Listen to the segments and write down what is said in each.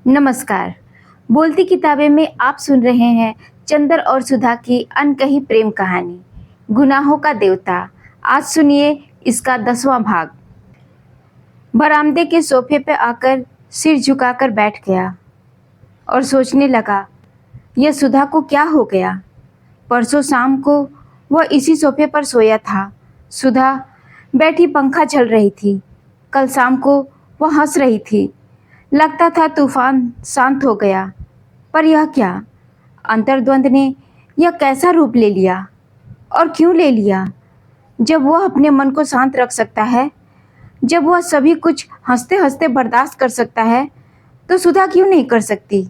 नमस्कार। बोलती किताबें में आप सुन रहे हैं चंदर और सुधा की अनकही प्रेम कहानी गुनाहों का देवता। आज सुनिए इसका 10वां भाग। बरामदे के सोफे पर आकर सिर झुकाकर बैठ गया और सोचने लगा, यह सुधा को क्या हो गया। परसों शाम को वह इसी सोफे पर सोया था। सुधा बैठी पंखा चल रही थी। कल शाम को वह हंस रही थी। लगता था तूफान शांत हो गया, पर यह क्या, अंतर्द्वंद ने यह कैसा रूप ले लिया और क्यों ले लिया। जब वह अपने मन को शांत रख सकता है, जब वह सभी कुछ हंसते हंसते बर्दाश्त कर सकता है, तो सुधा क्यों नहीं कर सकती।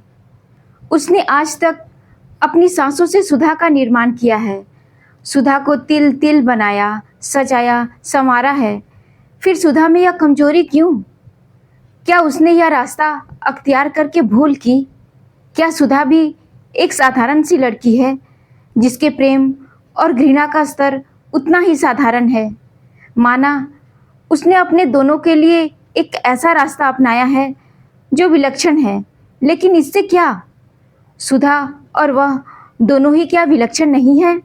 उसने आज तक अपनी सांसों से सुधा का निर्माण किया है, सुधा को तिल तिल बनाया, सजाया, संवारा है। फिर सुधा में यह कमजोरी क्यों। क्या उसने यह रास्ता अख्तियार करके भूल की। क्या सुधा भी एक साधारण सी लड़की है जिसके प्रेम और घृणा का स्तर उतना ही साधारण है। माना उसने अपने दोनों के लिए एक ऐसा रास्ता अपनाया है जो विलक्षण है, लेकिन इससे क्या। सुधा और वह दोनों ही क्या विलक्षण नहीं है।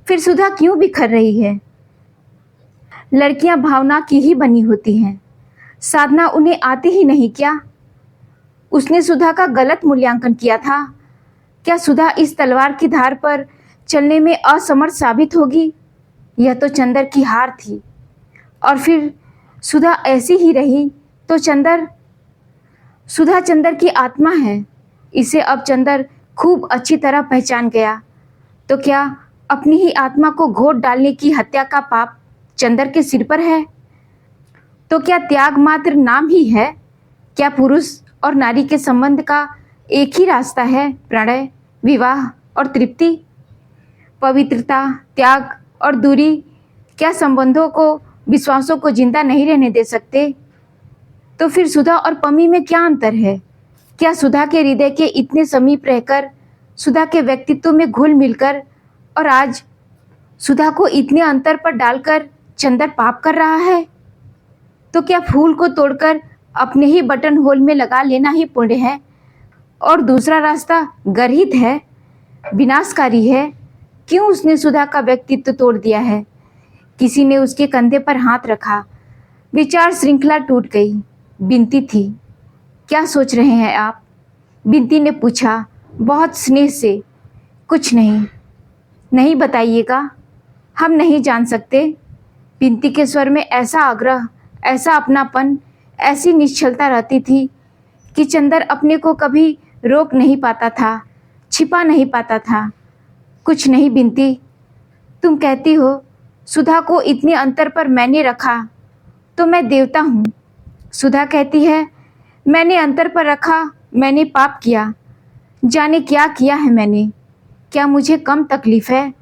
फिर सुधा क्यों बिखर रही है। लड़कियां भावना की ही बनी होती हैं, साधना उन्हें आती ही नहीं क्या। उसने सुधा का गलत मूल्यांकन किया था। क्या सुधा इस तलवार की धार पर चलने में असमर्थ साबित होगी। यह तो चंदर की हार थी, और फिर सुधा ऐसी ही रही तो सुधा चंदर की आत्मा है। इसे अब चंदर खूब अच्छी तरह पहचान गया। तो क्या अपनी ही आत्मा को घोट डालने की हत्या का पाप चंदर के सिर पर है। तो क्या त्याग मात्र नाम ही है। क्या पुरुष और नारी के संबंध का एक ही रास्ता है, प्रणय, विवाह और तृप्ति। पवित्रता, त्याग और दूरी क्या संबंधों को, विश्वासों को जिंदा नहीं रहने दे सकते। तो फिर सुधा और पमी में क्या अंतर है। क्या सुधा के हृदय के इतने समीप रहकर, सुधा के व्यक्तित्व में घुल मिलकर, और आज सुधा को इतने अंतर पर डालकर चंदर पाप कर रहा है। तो क्या फूल को तोड़कर अपने ही बटन होल में लगा लेना ही पुण्य है, और दूसरा रास्ता गर्हित है, विनाशकारी है। क्यों उसने सुधा का व्यक्तित्व तोड़ दिया है। किसी ने उसके कंधे पर हाथ रखा, विचार श्रृंखला टूट गई। बिनती थी। क्या सोच रहे हैं आप। बिनती ने पूछा बहुत स्नेह से। कुछ नहीं, नहीं बताइएगा, हम नहीं जान सकते। बिनती के स्वर में ऐसा आग्रह, ऐसा अपनापन, ऐसी निश्चलता रहती थी कि चंदर अपने को कभी रोक नहीं पाता था, छिपा नहीं पाता था। कुछ नहीं बिनती, तुम कहती हो सुधा को इतने अंतर पर मैंने रखा तो मैं देवता हूँ। सुधा कहती है मैंने अंतर पर रखा, मैंने पाप किया। जाने क्या किया है मैंने। क्या मुझे कम तकलीफ है।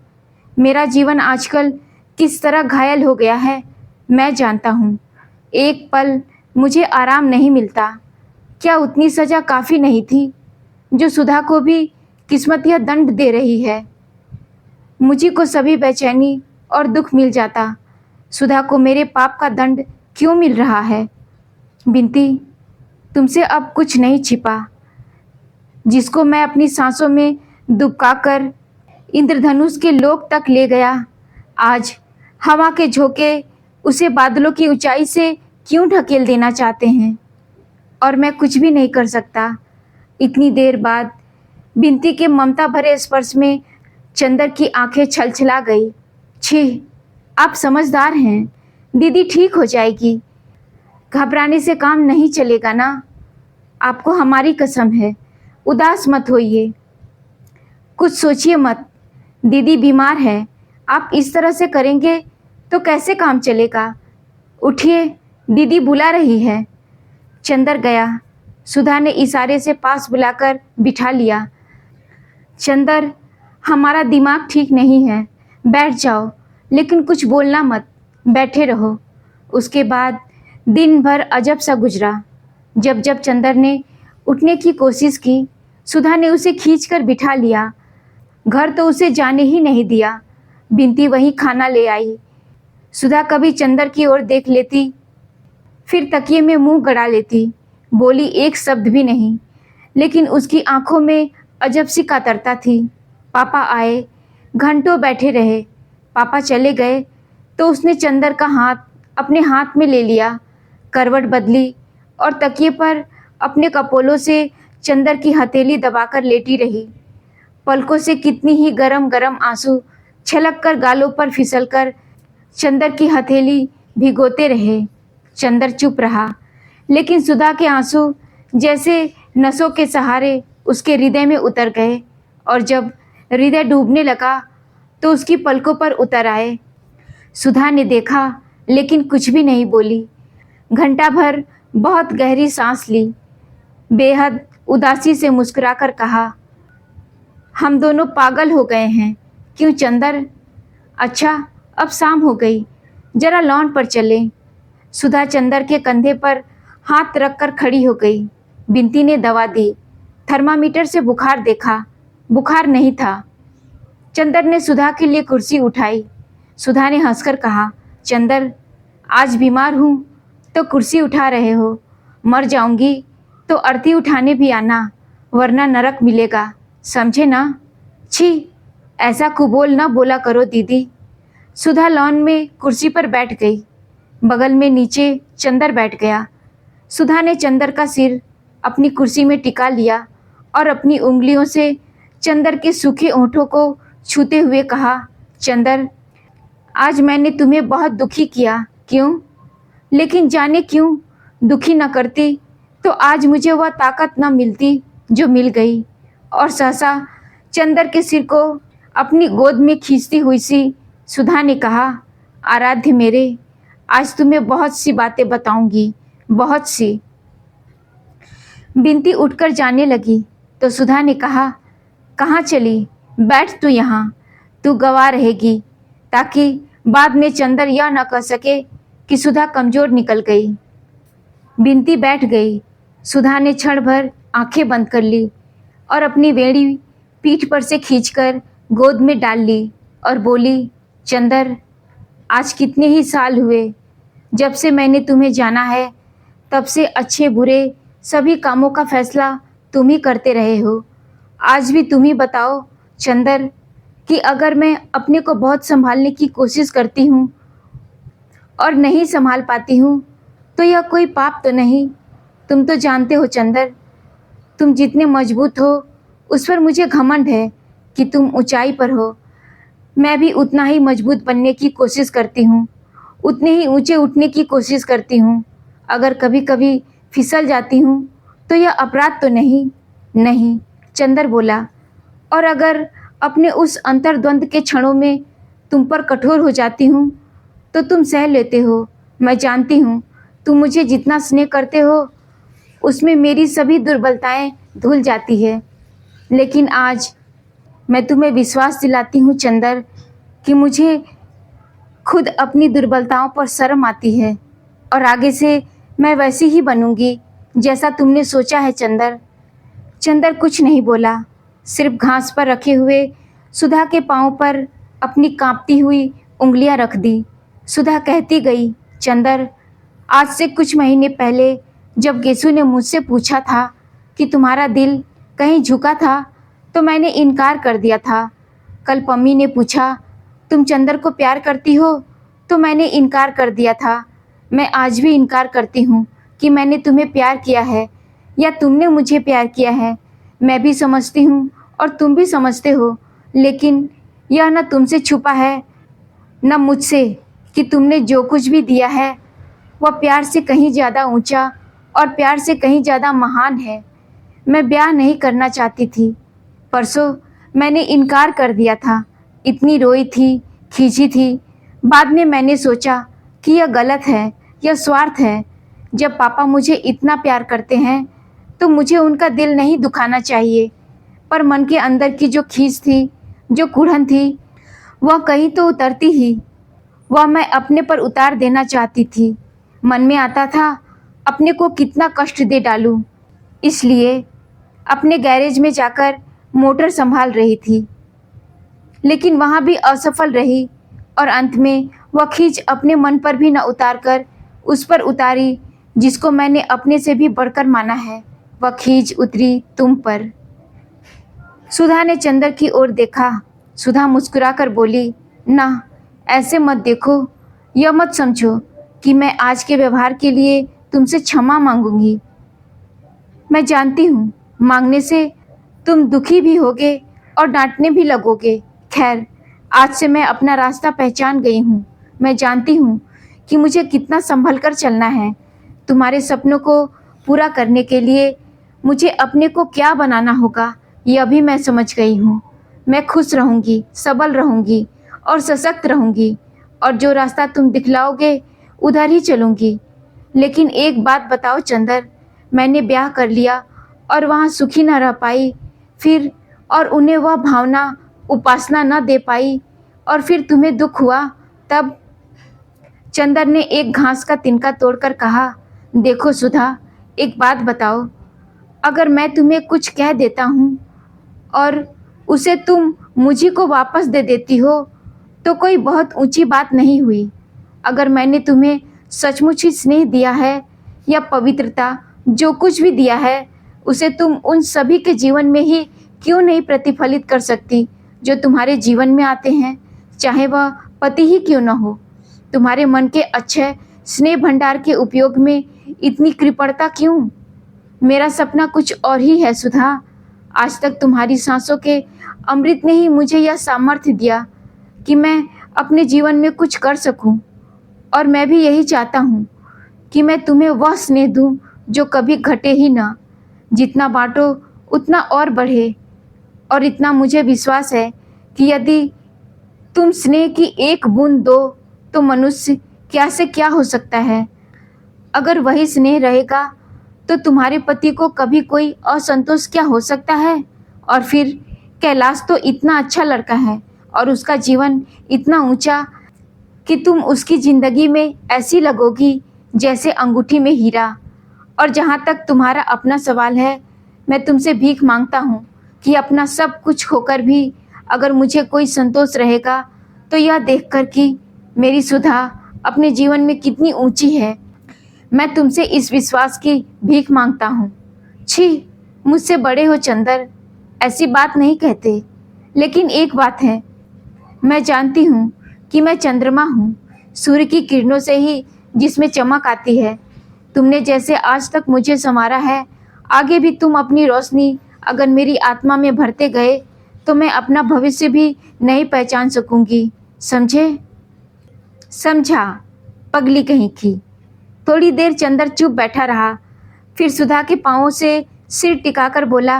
मेरा जीवन आजकल किस तरह घायल हो गया है मैं जानता हूँ। एक पल मुझे आराम नहीं मिलता। क्या उतनी सज़ा काफ़ी नहीं थी जो सुधा को भी किस्मत यह दंड दे रही है। मुझे को सभी बेचैनी और दुख मिल जाता, सुधा को मेरे पाप का दंड क्यों मिल रहा है। बिनती, तुमसे अब कुछ नहीं छिपा। जिसको मैं अपनी सांसों में दुबकाकर इंद्रधनुष के लोक तक ले गया, आज हवा के झोंके उसे बादलों की ऊंचाई से क्यों ढकेल देना चाहते हैं। और मैं कुछ भी नहीं कर सकता। इतनी देर बाद बिनती के ममता भरे स्पर्श में चंदर की आंखें छलछला गई। छी, आप समझदार हैं। दीदी ठीक हो जाएगी। घबराने से काम नहीं चलेगा ना। आपको हमारी कसम है, उदास मत होइए, कुछ सोचिए मत। दीदी बीमार है, आप इस तरह से करेंगे तो कैसे काम चलेगा। उठिए, दीदी बुला रही है। चंदर गया। सुधा ने इशारे से पास बुलाकर बिठा लिया। चंदर, हमारा दिमाग ठीक नहीं है, बैठ जाओ, लेकिन कुछ बोलना मत, बैठे रहो। उसके बाद दिन भर अजब सा गुजरा। जब जब चंदर ने उठने की कोशिश की, सुधा ने उसे खींचकर बिठा लिया। घर तो उसे जाने ही नहीं दिया। बिनती वहीं खाना ले आई। सुधा कभी चंदर की ओर देख लेती, फिर तकिए में मुंह गड़ा लेती। बोली एक शब्द भी नहीं, लेकिन उसकी आंखों में अजब सी कातरता थी। पापा आए, घंटों बैठे रहे। पापा चले गए तो उसने चंदर का हाथ अपने हाथ में ले लिया, करवट बदली और तकिए पर अपने कपोलों से चंदर की हथेली दबाकर लेटी रही। पलकों से कितनी ही गरम गरम आंसू छलक कर गालों पर फिसलकर चंदर की हथेली भिगोते रहे। चंदर चुप रहा, लेकिन सुधा के आंसू जैसे नसों के सहारे उसके हृदय में उतर गए और जब हृदय डूबने लगा तो उसकी पलकों पर उतर आए। सुधा ने देखा लेकिन कुछ भी नहीं बोली। घंटा भर बहुत गहरी सांस ली, बेहद उदासी से मुस्कुराकर कहा, हम दोनों पागल हो गए हैं। क्यों चंदर? अच्छा, अब शाम हो गई, जरा लॉन पर चलें। सुधा चंदर के कंधे पर हाथ रखकर खड़ी हो गई। बिनती ने दवा दी, थर्मामीटर से बुखार देखा, बुखार नहीं था। चंदर ने सुधा के लिए कुर्सी उठाई। सुधा ने हंसकर कहा, चंदर, आज बीमार हूँ तो कुर्सी उठा रहे हो, मर जाऊंगी तो अर्थी उठाने भी आना, वरना नरक मिलेगा, समझे ना? छी, ऐसा कुबोल ना बोला करो दीदी। सुधा लॉन में कुर्सी पर बैठ गई। बगल में नीचे चंदर बैठ गया। सुधा ने चंदर का सिर अपनी कुर्सी में टिका लिया और अपनी उंगलियों से चंदर के सूखे होठों को छूते हुए कहा, चंदर, आज मैंने तुम्हें बहुत दुखी किया। क्यों? लेकिन जाने क्यों दुखी न करती तो आज मुझे वह ताकत न मिलती जो मिल गई। और सहसा चंदर के सिर को अपनी गोद में खींचती हुई सी सुधा ने कहा, आराध्य मेरे, आज तुम्हें बहुत सी बातें बताऊंगी, बहुत सी। बिनती उठकर जाने लगी तो सुधा ने कहा, कहाँ चली? बैठ तू यहाँ, तू गवाह रहेगी, ताकि बाद में चंदर यह न कह सके कि सुधा कमज़ोर निकल गई। बिनती बैठ गई। सुधा ने क्षण भर आंखें बंद कर ली और अपनी वेड़ी पीठ पर से खींचकर गोद में डाल ली और बोली, चंदर, आज कितने ही साल हुए जब से मैंने तुम्हें जाना है, तब से अच्छे बुरे सभी कामों का फैसला तुम ही करते रहे हो। आज भी तुम ही बताओ चंदर कि अगर मैं अपने को बहुत संभालने की कोशिश करती हूँ और नहीं संभाल पाती हूँ तो यह कोई पाप तो नहीं? तुम तो जानते हो चंदर, तुम जितने मजबूत हो उस पर मुझे घमंड है कि तुम ऊंचाई पर हो। मैं भी उतना ही मजबूत बनने की कोशिश करती हूँ, उतने ही ऊंचे उठने की कोशिश करती हूँ। अगर कभी कभी फिसल जाती हूँ तो यह अपराध तो नहीं? नहीं, चंदर बोला। और अगर अपने उस अंतर्द्वंद के क्षणों में तुम पर कठोर हो जाती हूँ तो तुम सह लेते हो। मैं जानती हूँ तुम मुझे जितना स्नेह करते हो उसमें मेरी सभी दुर्बलताएं धुल जाती है। लेकिन आज मैं तुम्हें विश्वास दिलाती हूँ चंदर कि मुझे खुद अपनी दुर्बलताओं पर शर्म आती है और आगे से मैं वैसी ही बनूंगी जैसा तुमने सोचा है चंदर। चंदर कुछ नहीं बोला, सिर्फ घास पर रखे हुए सुधा के पांव पर अपनी कांपती हुई उंगलियां रख दी। सुधा कहती गई, चंदर, आज से कुछ महीने पहले जब गेसू ने मुझसे पूछा था कि तुम्हारा दिल कहीं झुका था तो मैंने इनकार कर दिया था। कल पम्मी ने पूछा, तुम चंदर को प्यार करती हो? तो मैंने इनकार कर दिया था। मैं आज भी इनकार करती हूँ कि मैंने तुम्हें प्यार किया है या तुमने मुझे प्यार किया है। मैं भी समझती हूँ और तुम भी समझते हो, लेकिन यह न तुमसे छुपा है न मुझसे कि तुमने जो कुछ भी दिया है वह प्यार से कहीं ज़्यादा ऊंचा और प्यार से कहीं ज़्यादा महान है। मैं ब्याह नहीं करना चाहती थी। परसों मैंने इनकार कर दिया था, इतनी रोई थी, खींची थी। बाद में मैंने सोचा कि यह गलत है, यह स्वार्थ है। जब पापा मुझे इतना प्यार करते हैं तो मुझे उनका दिल नहीं दुखाना चाहिए। पर मन के अंदर की जो खींच थी, जो कुढ़न थी, वह कहीं तो उतरती ही। वह मैं अपने पर उतार देना चाहती थी। मन में आता था अपने को कितना कष्ट दे डालूं। इसलिए अपने गैरेज में जाकर मोटर संभाल रही थी, लेकिन वहाँ भी असफल रही और अंत में वह खींच अपने मन पर भी न उतार कर उस पर उतारी जिसको मैंने अपने से भी बढ़कर माना है, वह खींच उतरी तुम पर। सुधा ने चंदर की ओर देखा। सुधा मुस्कुराकर बोली, ना, ऐसे मत देखो। यह मत समझो कि मैं आज के व्यवहार के लिए तुमसे क्षमा मांगूंगी। मैं जानती हूँ मांगने से तुम दुखी भी होगे और डांटने भी लगोगे। खैर, आज से मैं अपना रास्ता पहचान गई हूँ। मैं जानती हूँ कि मुझे कितना संभल कर चलना है। तुम्हारे सपनों को पूरा करने के लिए मुझे अपने को क्या बनाना होगा, यह भी मैं समझ गई हूँ। मैं खुश रहूँगी, सबल रहूँगी और सशक्त रहूँगी, और जो रास्ता तुम दिखलाओगे उधर ही चलूँगी। लेकिन एक बात बताओ चंदर, मैंने ब्याह कर लिया और वहाँ सुखी न रह पाई, फिर और उन्हें वह भावना उपासना न दे पाई, और फिर तुम्हें दुख हुआ तब? चंदर ने एक घास का तिनका तोड़कर कहा, देखो सुधा, एक बात बताओ, अगर मैं तुम्हें कुछ कह देता हूँ और उसे तुम मुझी को वापस दे देती हो तो कोई बहुत ऊंची बात नहीं हुई। अगर मैंने तुम्हें सचमुच ही स्नेह दिया है या पवित्रता, जो कुछ भी दिया है, उसे तुम उन सभी के जीवन में ही क्यों नहीं प्रतिफलित कर सकती जो तुम्हारे जीवन में आते हैं, चाहे वह पति ही क्यों न हो। तुम्हारे मन के अच्छे स्नेह भंडार के उपयोग में इतनी कृपणता क्यों? मेरा सपना कुछ और ही है सुधा। आज तक तुम्हारी सांसों के अमृत ने ही मुझे यह सामर्थ्य दिया कि मैं अपने जीवन में कुछ कर सकूं, और मैं भी यही चाहता हूँ कि मैं तुम्हें वह स्नेह दूं जो कभी घटे ही ना। जितना बांटो उतना और बढ़े, और इतना मुझे विश्वास है कि यदि तुम स्नेह की एक बूंद दो तो मनुष्य क्या से क्या हो सकता है। अगर वही स्नेह रहेगा तो तुम्हारे पति को कभी कोई असंतोष क्या हो सकता है। और फिर कैलाश तो इतना अच्छा लड़का है और उसका जीवन इतना ऊंचा कि तुम उसकी ज़िंदगी में ऐसी लगोगी जैसे अंगूठी में हीरा। और जहाँ तक तुम्हारा अपना सवाल है, मैं तुमसे भीख मांगता हूँ कि अपना सब कुछ खोकर भी अगर मुझे कोई संतोष रहेगा तो यह देखकर कि मेरी सुधा अपने जीवन में कितनी ऊंची है। मैं तुमसे इस विश्वास की भीख मांगता हूँ। छी, मुझसे बड़े हो चंदर, ऐसी बात नहीं कहते। लेकिन एक बात है, मैं जानती हूँ कि मैं चंद्रमा हूँ, सूर्य की किरणों से ही जिसमें चमक आती है। तुमने जैसे आज तक मुझे संवारा है, आगे भी तुम अपनी रोशनी अगर मेरी आत्मा में भरते गए तो मैं अपना भविष्य भी नहीं पहचान सकूंगी। समझे? समझा, पगली कहीं की। थोड़ी देर चंदर चुप बैठा रहा, फिर सुधा के पांवों से सिर टिकाकर बोला,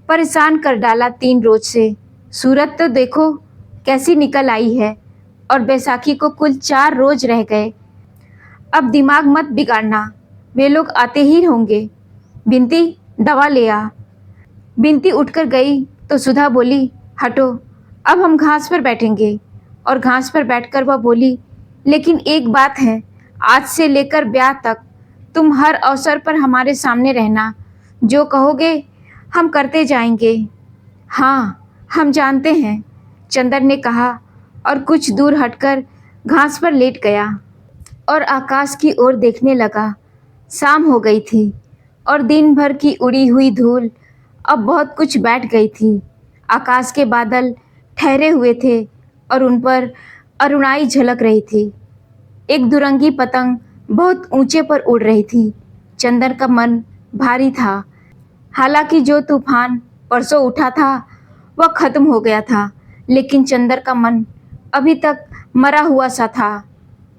परेशान कर डाला 3 रोज से। सूरत तो देखो कैसी निकल आई है, और बैसाखी को कुल 4 रोज रह गए। अब दिमाग मत बिगाड़ना, वे लोग आते ही होंगे। बिनती, दवा ले आ। बिनती उठकर गई तो सुधा बोली, हटो, अब हम घास पर बैठेंगे। और घास पर बैठकर वह बोली, लेकिन एक बात है, आज से लेकर ब्याह तक तुम हर अवसर पर हमारे सामने रहना। जो कहोगे हम करते जाएंगे। हाँ, हम जानते हैं, चंदर ने कहा, और कुछ दूर हटकर घास पर लेट गया और आकाश की ओर देखने लगा। शाम हो गई थी और दिन भर की उड़ी हुई धूल अब बहुत कुछ बैठ गई थी। आकाश के बादल ठहरे हुए थे और उन पर अरुणाई झलक रही थी। एक दुरंगी पतंग बहुत ऊंचे पर उड़ रही थी। चंदर का मन भारी था। हालांकि जो तूफान परसों उठा था वह खत्म हो गया था, लेकिन चंदर का मन अभी तक मरा हुआ सा था।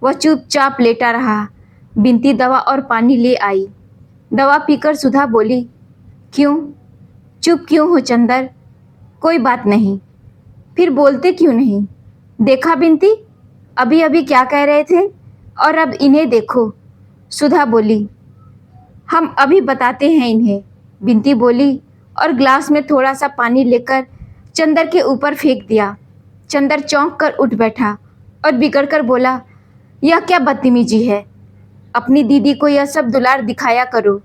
वह चुपचाप लेटा रहा। बिनती दवा और पानी ले आई। दवा पीकर सुधा बोली, क्यों चुप क्यों हो चंदर? कोई बात नहीं। फिर बोलते क्यों नहीं? देखा बिनती, अभी अभी क्या कह रहे थे और अब इन्हें देखो। सुधा बोली, हम अभी बताते हैं इन्हें, बिनती बोली, और ग्लास में थोड़ा सा पानी लेकर चंदर के ऊपर फेंक दिया। चंदर चौंक कर उठ बैठा और बिगड़ कर बोला, यह क्या बदतमीजी है? अपनी दीदी को यह सब दुलार दिखाया करो।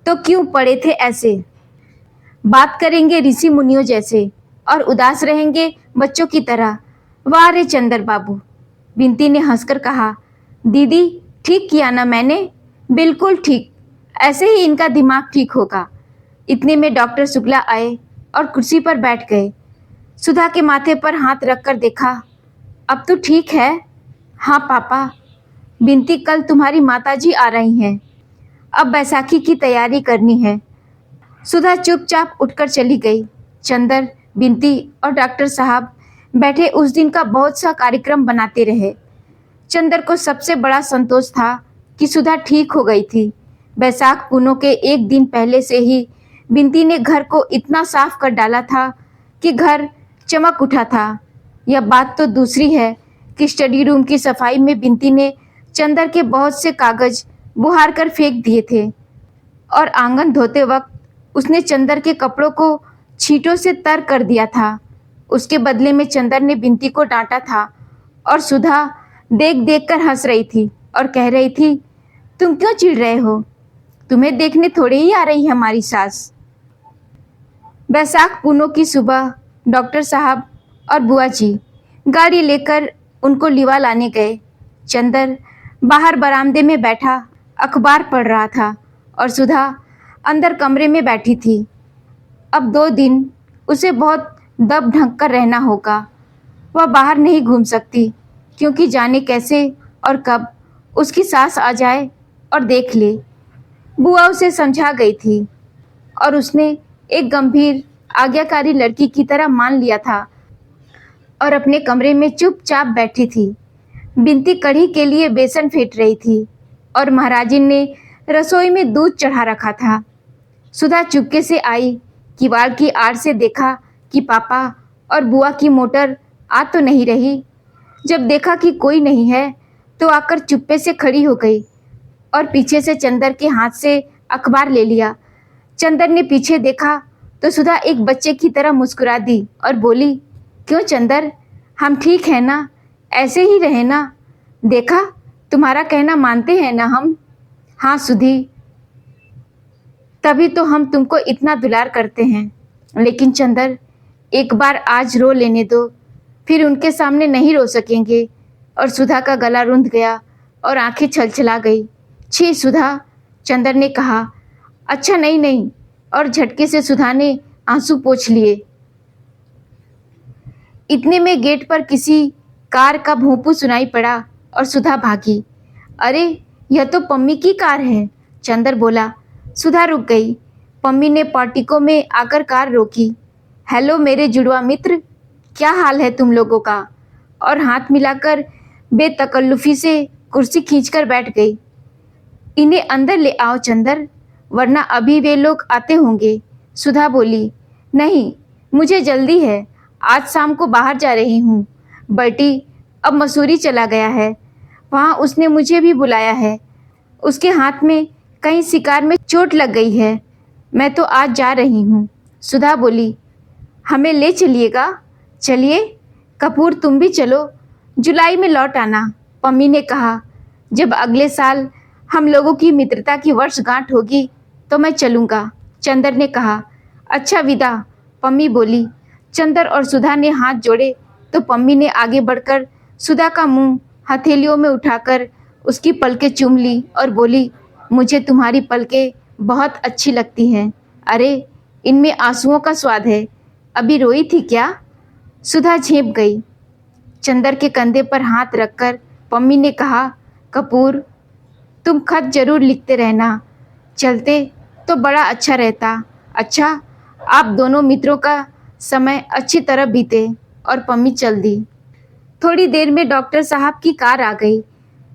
तो क्यों पड़े थे ऐसे? बात करेंगे ऋषि मुनियों जैसे और उदास रहेंगे बच्चों की तरह। वाह रे चंदर बाबू, बिनती ने हंसकर कहा, दीदी ठीक किया ना मैंने? बिल्कुल ठीक, ऐसे ही इनका दिमाग ठीक होगा। इतने में डॉक्टर शुक्ला आए और कुर्सी पर बैठ गए। सुधा के माथे पर हाथ रखकर देखा, अब तो ठीक है? हाँ पापा, बिनती कल तुम्हारी माताजी आ रही हैं। अब बैसाखी की तैयारी करनी है। सुधा चुपचाप उठकर चली गई। चंदर, बिनती और डॉक्टर साहब बैठे उस दिन का बहुत सा कार्यक्रम बनाते रहे। चंदर को सबसे बड़ा संतोष था कि सुधा ठीक हो गई थी। बैसाख पूनों के एक दिन पहले से ही बिनती ने घर को इतना साफ कर डाला था कि घर चमक उठा था। यह बात तो दूसरी है कि स्टडी रूम की सफाई में बिनती ने चंदर के बहुत से कागज बुहार कर फेंक दिए थे और आंगन धोते वक्त उसने चंदर के कपड़ों को छींटों से तर कर दिया था। उसके बदले में चंदर ने बिनती को डांटा था और सुधा देख देख कर हंस रही थी और कह रही थी, तुम क्यों चिढ़ रहे हो? तुम्हें देखने थोड़े ही आ रही है हमारी सास। बैसाख पूनों की सुबह डॉक्टर साहब और बुआ जी गाड़ी लेकर उनको लिवा लाने गए। चंदर बाहर बरामदे में बैठा अखबार पढ़ रहा था और सुधा अंदर कमरे में बैठी थी। अब 2 दिन उसे बहुत दब ढंक कर रहना होगा। वह बाहर नहीं घूम सकती क्योंकि जाने कैसे और कब उसकी सास आ जाए और देख ले। बुआ उसे समझा गई थी और उसने एक गंभीर आज्ञाकारी लड़की की तरह मान लिया था और अपने कमरे में चुपचाप बैठी थी। बिनती कढ़ी के लिए बेसन फेंट रही थी और महाराजिन ने रसोई में दूध चढ़ा रखा था। सुधा चुपके से आई, किवाड़ की आड़ से देखा कि पापा और बुआ की मोटर आ तो नहीं रही। जब देखा कि कोई नहीं है तो आकर चुप्पे से खड़ी हो गई और पीछे से चंदर के हाथ से अखबार ले लिया। चंदर ने पीछे देखा तो सुधा एक बच्चे की तरह मुस्कुरा दी और बोली, क्यों चंदर, हम ठीक है ना? ऐसे ही रहे ना? देखा, तुम्हारा कहना मानते हैं ना हम। हाँ सुधी, तभी तो हम तुमको इतना दुलार करते हैं। लेकिन चंदर, एक बार आज रो लेने दो, फिर उनके सामने नहीं रो सकेंगे। और सुधा का गला रुंध गया और आंखें छलछला गई। छी सुधा, चंदर ने कहा। अच्छा नहीं नहीं, और झटके से सुधा ने आंसू पोंछ लिए। इतने में गेट पर किसी कार का भोंपू सुनाई पड़ा और सुधा भागी। अरे, यह तो पम्मी की कार है, चंदर बोला। सुधा रुक गई। पम्मी ने पार्टिको में आकर कार रोकी। हेलो मेरे जुड़वा मित्र, क्या हाल है तुम लोगों का? और हाथ मिलाकर बेतकल्लुफी से कुर्सी खींचकर बैठ गई। इन्हें अंदर ले आओ चंदर, वरना अभी वे लोग आते होंगे। सुधा बोली, नहीं, मुझे जल्दी है, आज शाम को बाहर जा रही हूँ। बल्टी अब मसूरी चला गया है, वहाँ उसने मुझे भी बुलाया है। उसके हाथ में कहीं शिकार में चोट लग गई है। मैं तो आज जा रही हूँ। सुधा बोली, हमें ले चलिएगा? चलिए, कपूर तुम भी चलो, जुलाई में लौट आना। पम्मी ने कहा, जब अगले साल हम लोगों की मित्रता की वर्षगांठ होगी तो मैं चलूँगा। चंदर ने कहा, अच्छा विदा, पम्मी बोली। चंदर और सुधा ने हाथ जोड़े तो पम्मी ने आगे बढ़कर सुधा का मुंह हथेलियों में उठाकर उसकी पलकें चूम ली और बोली, मुझे तुम्हारी पलकें बहुत अच्छी लगती हैं। अरे, इनमें आंसुओं का स्वाद है। अभी रोई थी क्या? सुधा झेप गई। चंदर के कंधे पर हाथ रखकर पम्मी ने कहा, कपूर, तुम खत जरूर लिखते रहना, चलते तो बड़ा अच्छा रहता। अच्छा, आप दोनों मित्रों का समय अच्छी तरह बीते। और पम्मी चल दी। थोड़ी देर में डॉक्टर साहब की कार आ गई।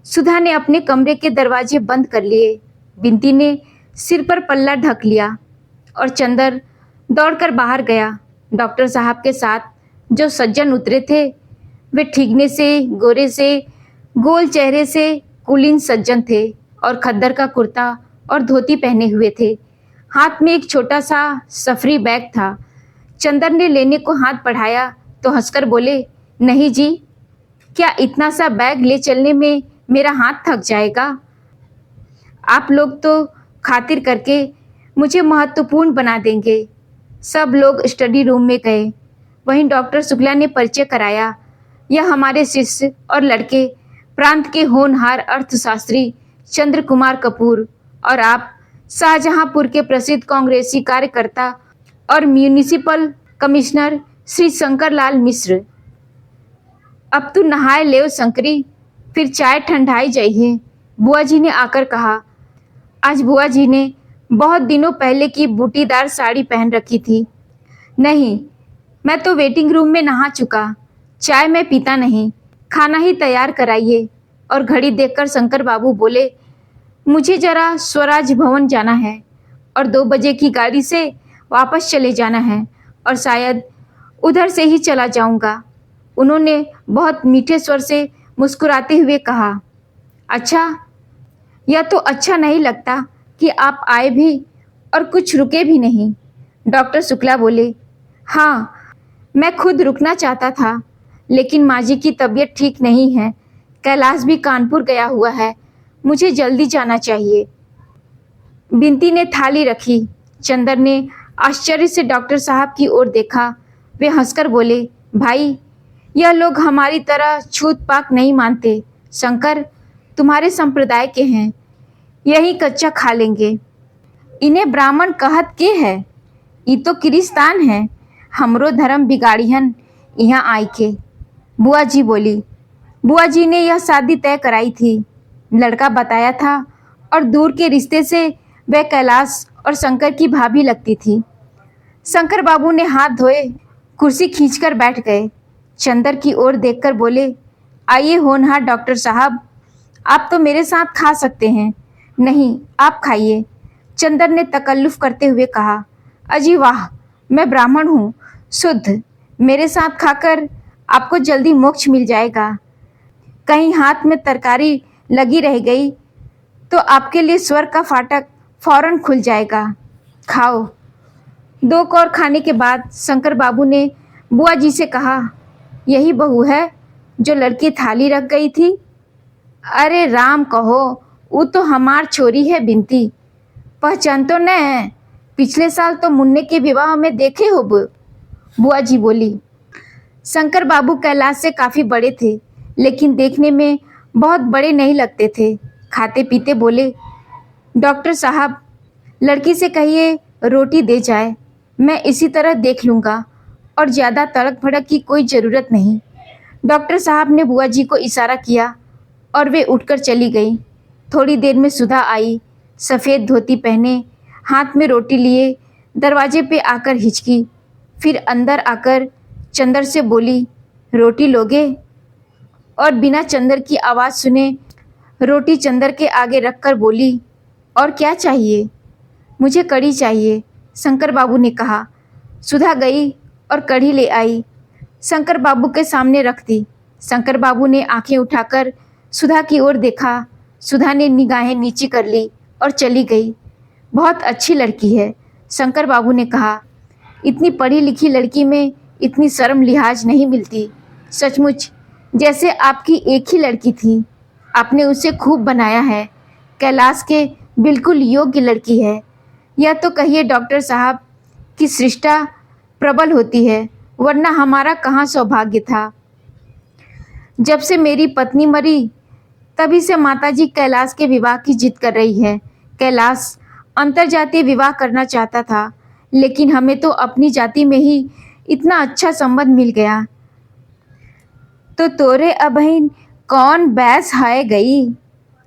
सुधा ने अपने कमरे के दरवाजे बंद कर लिए। बिनती ने सिर पर पल्ला ढक लिया और चंदर दौड़कर बाहर गया। डॉक्टर साहब के साथ जो सज्जन उतरे थे वे ठीकने से, गोरे से, गोल चेहरे से कुलीन सज्जन थे और खद्दर का कुर्ता और धोती पहने हुए थे। हाथ में एक छोटा सा सफरी बैग था। चंदर ने लेने को हाथ बढ़ाया तो हंसकर बोले, नहीं जी, क्या इतना सा बैग ले चलने में मेरा हाथ थक जाएगा? आप लोग तो खातिर करके मुझे महत्वपूर्ण बना देंगे। सब लोग स्टडी रूम में गए। वहीं डॉक्टर शुक्ला ने परिचय कराया, यह हमारे शिष्य और लड़के, प्रांत के होनहार अर्थशास्त्री चंद्र कुमार कपूर और आप शाहजहांपुर के प्रसिद्ध कांग्रेसी कार्यकर्ता और म्यूनिसिपल कमिश्नर श्री शंकरलाल मिश्र। अब तू नहाए ले शंकरी, फिर चाय ठंडाई जाइए, बुआ जी ने आकर कहा। आज बुआ जी ने बहुत दिनों पहले की बूटीदार साड़ी पहन रखी थी। नहीं, मैं तो वेटिंग रूम में नहा चुका। चाय मैं पीता नहीं, खाना ही तैयार कराइए। और घड़ी देखकर शंकर बाबू बोले, मुझे जरा स्वराज भवन जाना है और 2 बजे की गाड़ी से वापस चले जाना है और शायद उधर से ही चला जाऊंगा। उन्होंने बहुत मीठे स्वर से मुस्कुराते हुए कहा। अच्छा, यह तो अच्छा नहीं लगता कि आप आए भी और कुछ रुके भी नहीं। डॉक्टर शुक्ला बोले, हाँ, मैं खुद रुकना चाहता था, लेकिन माँ जी की तबीयत ठीक नहीं है। कैलाश भी कानपुर गया हुआ है, मुझे जल्दी जाना चाहिए। बिंती ने थाली रखी। चंदर ने आश्चर्य से डॉक्टर साहब की ओर देखा। वे हंसकर बोले, भाई, यह लोग हमारी तरह छूत पाक नहीं मानते। शंकर तुम्हारे संप्रदाय के हैं, यही कच्चा खा लेंगे। इन्हें ब्राह्मण कहत के है, ये तो किरिस्तान है। हमरो धर्म बिगाड़िहन यहाँ आई के। बुआ जी बोली। बुआ जी ने यह शादी तय कराई थी, लड़का बताया था और दूर के रिश्ते से वह कैलाश और शंकर की भाभी लगती थी। शंकर बाबू ने हाथ धोए कुर्सी खींचकर बैठ गए। चंदर की ओर देखकर बोले, आइए होनहार डॉक्टर साहब, आप तो मेरे साथ खा सकते हैं। नहीं, आप खाइए, चंदर ने तकल्लुफ करते हुए कहा। अजी वाह, मैं ब्राह्मण हूँ, शुद्ध। मेरे साथ खाकर आपको जल्दी मोक्ष मिल जाएगा। कहीं हाथ में तरकारी लगी रह गई तो आपके लिए स्वर्ग का फाटक फौरन खुल जाएगा। खाओ। 2 कौर खाने के बाद शंकर बाबू ने बुआ जी से कहा, यही बहू है जो लड़की थाली रख गई थी? अरे राम कहो, वो तो हमार छोरी है बिंती। पहचान तो न है, पिछले साल तो मुन्ने के विवाह में देखे हो। बुआ जी बोली। शंकर बाबू कैलाश से काफ़ी बड़े थे, लेकिन देखने में बहुत बड़े नहीं लगते थे। खाते पीते बोले, डॉक्टर साहब, लड़की से कहिए रोटी दे जाए, मैं इसी तरह देख लूँगा और ज़्यादा तड़क भड़क की कोई ज़रूरत नहीं। डॉक्टर साहब ने बुआ जी को इशारा किया और वे उठकर चली गई। थोड़ी देर में सुधा आई, सफ़ेद धोती पहने, हाथ में रोटी लिए, दरवाजे पे आकर हिचकी, फिर अंदर आकर चंदर से बोली, रोटी लोगे? और बिना चंदर की आवाज़ सुने रोटी चंदर के आगे रखकर बोली, और क्या चाहिए? मुझे कढ़ी चाहिए, शंकर बाबू ने कहा। सुधा गई और कढ़ी ले आई, शंकर बाबू के सामने रख दी। शंकर बाबू ने आंखें उठाकर सुधा की ओर देखा। सुधा ने निगाहें नीची कर ली और चली गई। बहुत अच्छी लड़की है, शंकर बाबू ने कहा। इतनी पढ़ी लिखी लड़की में इतनी शर्म लिहाज नहीं मिलती। सचमुच जैसे आपकी एक ही लड़की थी, आपने उसे खूब बनाया है। कैलाश के बिल्कुल योग्य लड़की है। यह तो कहिए डॉक्टर साहब कि सृष्टा प्रबल होती है, वरना हमारा कहाँ सौभाग्य था। जब से मेरी पत्नी मरी, तभी से माताजी कैलाश के विवाह की जिद कर रही है। कैलाश अंतरजातीय विवाह करना चाहता था, लेकिन हमें तो अपनी जाति में ही इतना अच्छा संबंध मिल गया। तो तोरे अबहिन कौन बैस हाय गई?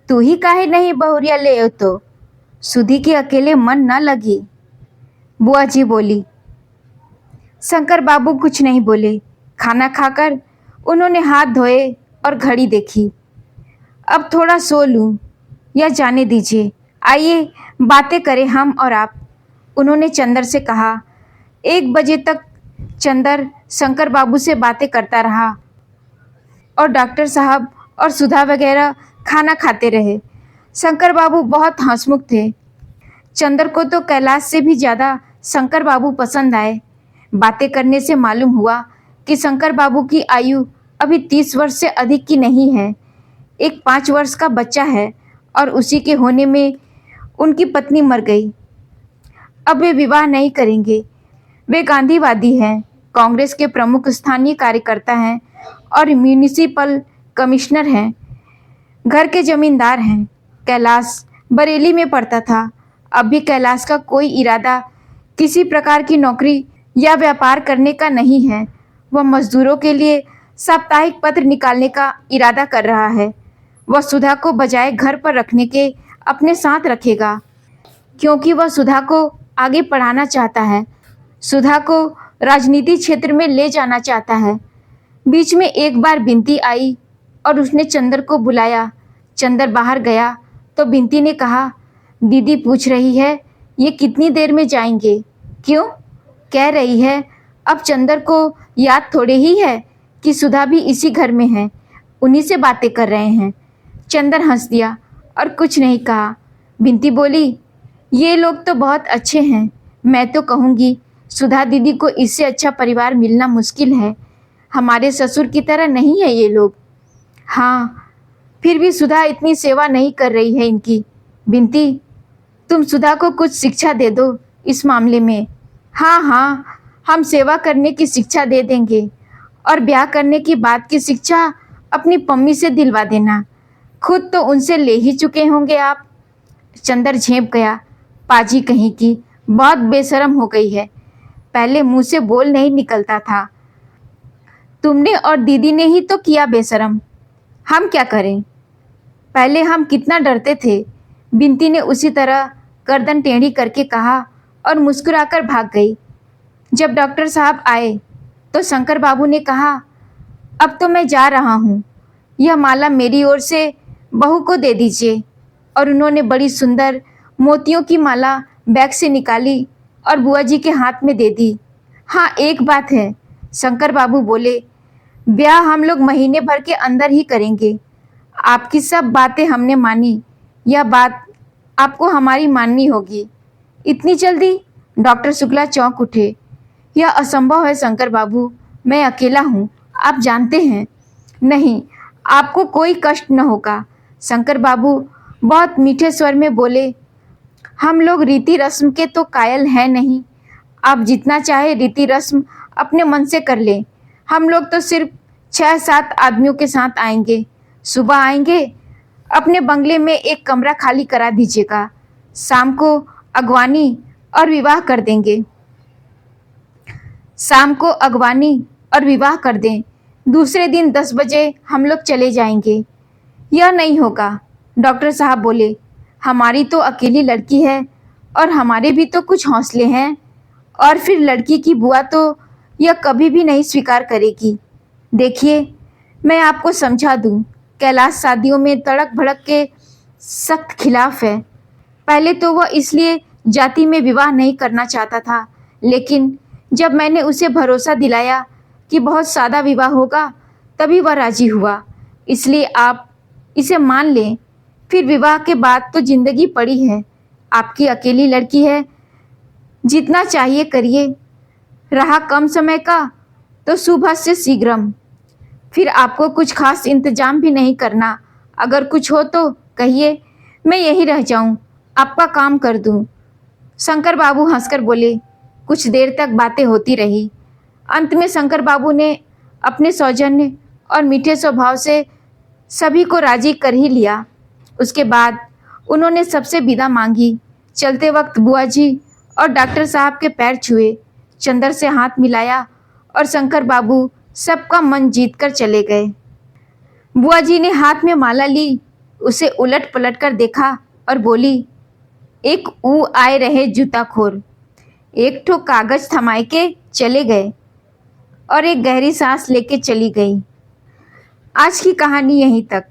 तू ही काहे नहीं बहुरिया ले तो सुधी के अकेले मन न लगी। बुआ जी बोली। शंकर बाबू कुछ नहीं बोले। खाना खाकर उन्होंने हाथ धोए और घड़ी देखी। अब थोड़ा सो लूँ या जाने दीजिए, आइए बातें करें हम और आप, उन्होंने चंदर से कहा। 1 बजे तक चंदर शंकर बाबू से बातें करता रहा और डॉक्टर साहब और सुधा वगैरह खाना खाते रहे। शंकर बाबू बहुत हंसमुख थे। चंदर को तो कैलाश से भी ज़्यादा शंकर बाबू पसंद आए। बातें करने से मालूम हुआ कि शंकर बाबू की आयु अभी 30 वर्ष से अधिक की नहीं है। एक 5 वर्ष का बच्चा है और उसी के होने में उनकी पत्नी मर गई। अब वे विवाह नहीं करेंगे। वे गांधीवादी हैं, कांग्रेस के प्रमुख स्थानीय कार्यकर्ता हैं और म्यूनिसिपल कमिश्नर हैं, घर के जमींदार हैं। कैलाश बरेली में पढ़ता था। अब भी कैलाश का कोई इरादा किसी प्रकार की नौकरी या व्यापार करने का नहीं है। वह मजदूरों के लिए साप्ताहिक पत्र निकालने का इरादा कर रहा है। वह सुधा को बजाय घर पर रखने के अपने साथ रखेगा, क्योंकि वह सुधा को आगे पढ़ाना चाहता है, सुधा को राजनीति क्षेत्र में ले जाना चाहता है। बीच में एक बार बिनती आई और उसने चंदर को बुलाया। चंदर बाहर गया तो बिनती ने कहा, दीदी पूछ रही है ये कितनी देर में जाएंगे? क्यों? कह रही है अब चंदर को याद थोड़े ही है कि सुधा भी इसी घर में है, उन्हीं से बातें कर रहे हैं। चंदर हंस दिया और कुछ नहीं कहा। बिनती बोली, ये लोग तो बहुत अच्छे हैं। मैं तो कहूँगी सुधा दीदी को इससे अच्छा परिवार मिलना मुश्किल है। हमारे ससुर की तरह नहीं है ये लोग। हाँ, फिर भी सुधा इतनी सेवा नहीं कर रही है इनकी। बिनती, तुम सुधा को कुछ शिक्षा दे दो इस मामले में। हाँ हाँ, हम सेवा करने की शिक्षा दे देंगे और ब्याह करने की बात की शिक्षा अपनी पम्मी से दिलवा देना। खुद तो उनसे ले ही चुके होंगे आप। चंदर झेंप गया। पाजी कहीं की, बहुत बेशरम हो गई है। पहले मुंह से बोल नहीं निकलता था। तुमने और दीदी ने ही तो किया बेशरम, हम क्या करें? पहले हम कितना डरते थे। बिनती ने उसी तरह गर्दन टेढ़ी करके कहा और मुस्कुराकर भाग गई। जब डॉक्टर साहब आए तो शंकर बाबू ने कहा, अब तो मैं जा रहा हूँ, यह माला मेरी ओर से बहू को दे दीजिए। और उन्होंने बड़ी सुंदर मोतियों की माला बैग से निकाली और बुआ जी के हाथ में दे दी। हाँ, एक बात है, शंकर बाबू बोले, ब्याह हम लोग महीने भर के अंदर ही करेंगे। आपकी सब बातें हमने मानी, यह बात आपको हमारी माननी होगी। इतनी जल्दी? डॉक्टर शुक्ला चौंक उठे। यह असंभव है शंकर बाबू, मैं अकेला हूँ, आप जानते हैं। नहीं, आपको कोई कष्ट न होगा। शंकर बाबू बहुत मीठे स्वर में बोले, हम लोग रीति रस्म के तो कायल हैं नहीं। आप जितना चाहे रीति रस्म अपने मन से कर लें। हम लोग तो सिर्फ 6-7 आदमियों के साथ आएंगे। सुबह आएंगे, अपने बंगले में एक कमरा खाली करा दीजिएगा। शाम को अगवानी और विवाह कर देंगे। शाम को अगवानी और विवाह कर दें। दूसरे दिन 10 बजे हम लोग चले जाएंगे। यह नहीं होगा, डॉक्टर साहब बोले। हमारी तो अकेली लड़की है और हमारे भी तो कुछ हौसले हैं। और फिर लड़की की बुआ तो यह कभी भी नहीं स्वीकार करेगी। देखिए, मैं आपको समझा दूं, कैलाश शादियों में तड़क भड़क के सख्त खिलाफ है। पहले तो वह इसलिए जाति में विवाह नहीं करना चाहता था, लेकिन जब मैंने उसे भरोसा दिलाया कि बहुत सादा विवाह होगा, तभी वह राजी हुआ। इसलिए आप इसे मान लें। फिर विवाह के बाद तो जिंदगी पड़ी है। आपकी अकेली लड़की है, जितना चाहिए करिए। रहा कम समय का तो सुबह से शीघ्रम। फिर आपको कुछ खास इंतजाम भी नहीं करना। अगर कुछ हो तो कहिए, मैं यहीं रह जाऊं, आपका काम कर दूं। शंकर बाबू हंसकर बोले। कुछ देर तक बातें होती रही। अंत में शंकर बाबू ने अपने सौजन्य और मीठे स्वभाव से सभी को राजी कर ही लिया। उसके बाद उन्होंने सबसे विदा मांगी। चलते वक्त बुआ जी और डॉक्टर साहब के पैर छुए, चंदर से हाथ मिलाया और शंकर बाबू सबका मन जीत कर चले गए। बुआ जी ने हाथ में माला ली, उसे उलट पलट कर देखा और बोली, एक ऊ आए रहे जूताखोर। एक ठो कागज थमाए के चले गए और एक गहरी सांस लेके चली गई। आज की कहानी यहीं तक।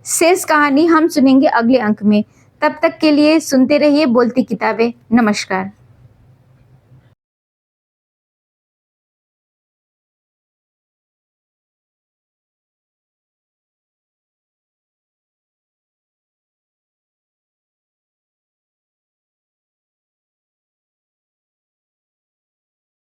शेष कहानी हम सुनेंगे अगले अंक में। तब तक के लिए सुनते रहिए बोलती किताबें। नमस्कार।